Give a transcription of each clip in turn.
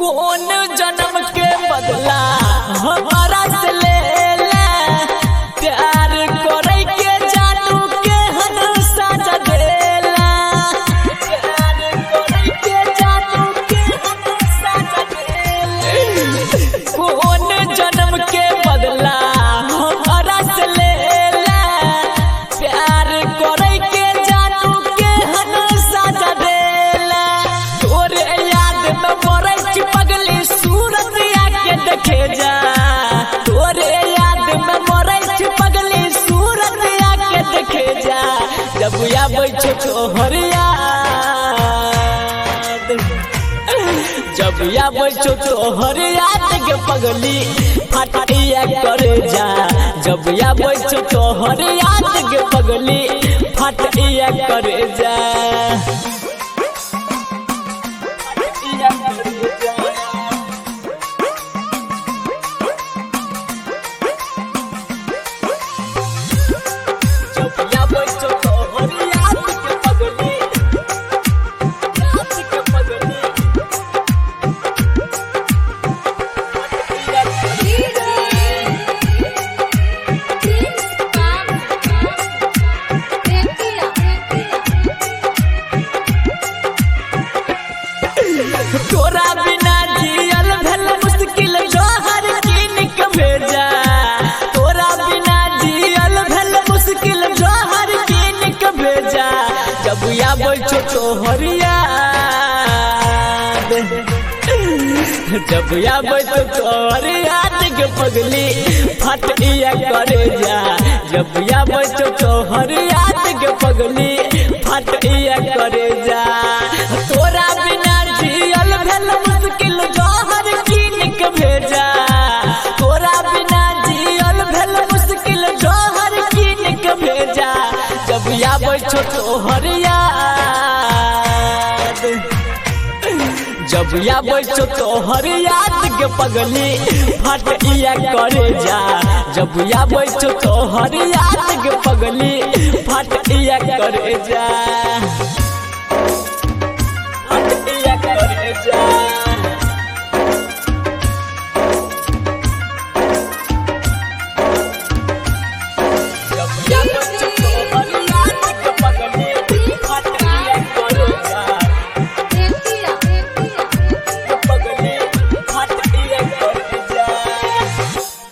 कौन जन्म के बदला हमारा से ले ले प्यार करे के जानू के हन साजा देला प्यार करे के जानू के हन साजा देला कौन जन्म के बदला हमारा से ले ले प्यार करे के जानू के हन साजा देला तोरे याद में मोरे पगली सूरत आके देखे जा तोरे याद में मोरे पगली सूरत आके देखे जा जब आबै छो तोहर याद जब आबै छो तोहर याद के पगली फटिया करे जा जब आबै छो तोहर याद के पगली फटिया करे जा तोरा बिना जियल भल मुश्किल जोहर कीन के भेजा तोरा बिना जियल भल मुश्किल जोहर कीन के भेजा जब आबै छो तोहर याद जब आबै छो तोहर याद के पगली फटिया करे जा जब आबै छो तोहर याद के पगली फटिया करे जा तोरा बिना जियल भल मुश्किल जोहर कीन के भेजा तोरा बिना जियल भल मुश्किल जोहर कीन के भेजा जब आबै छो तोहर याद जब आबै छो तोहर याद के पगली फटिया करे जा जब आबै छो तोहर याद के पगली फटिया करे जा फटिया करे जा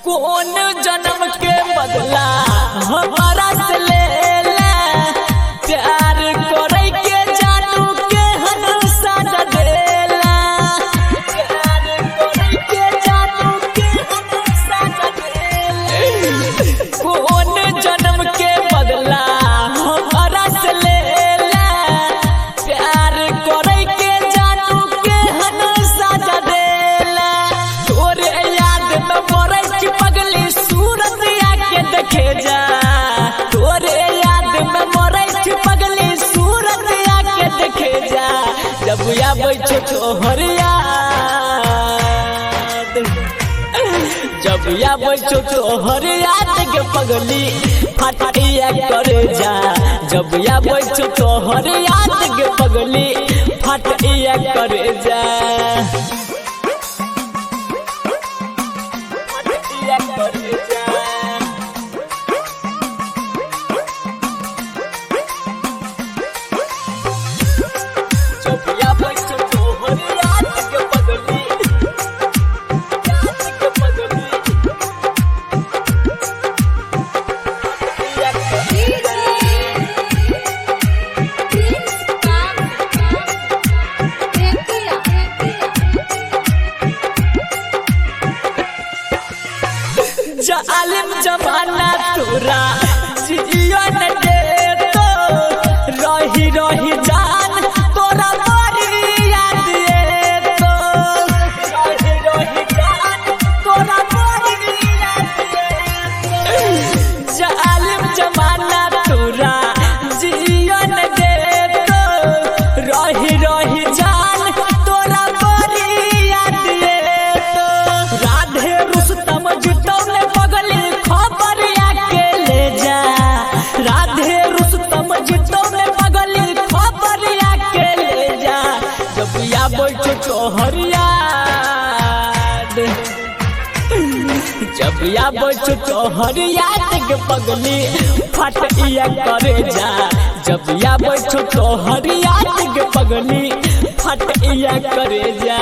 कौन जन्म के बदला हमारा से ले ले प्यार करे के जानू के हन साजा देला प्यार करे के जानू के हन साजा देला कौन जन्म के बदला हमारा से ले ले प्यार करे के जानू के हन साजा देला तोरे याद में मोरे पगली सूरत आके देखे जा तोरे याद में मोरे पगली सूरत आके देखे जा जब आबै छो तोहर याद जब आबै छो तोहर याद के पगली फटिया करे जा जब आबै छो तोहर याद के पगली फटिया करे जा करे जा जब आबै छो तोहर याद के पगली जालिम जमाना तोरा जियो न दे तो रही रही जान तोरा बड़ी याद ये तो रही रही जान तोरा बड़ी याद ये जालिम जमाना तोरा जियो न दे तो रही रही जान तोरा बड़ी याद ये तो राधे रुस्तम जुटो ने पगली खबर आके ले जा राधे जब या बचो तो हरिया के पगली फटिया करे जा। जब या बचो तो हरिया के पगली फटिया करे जा।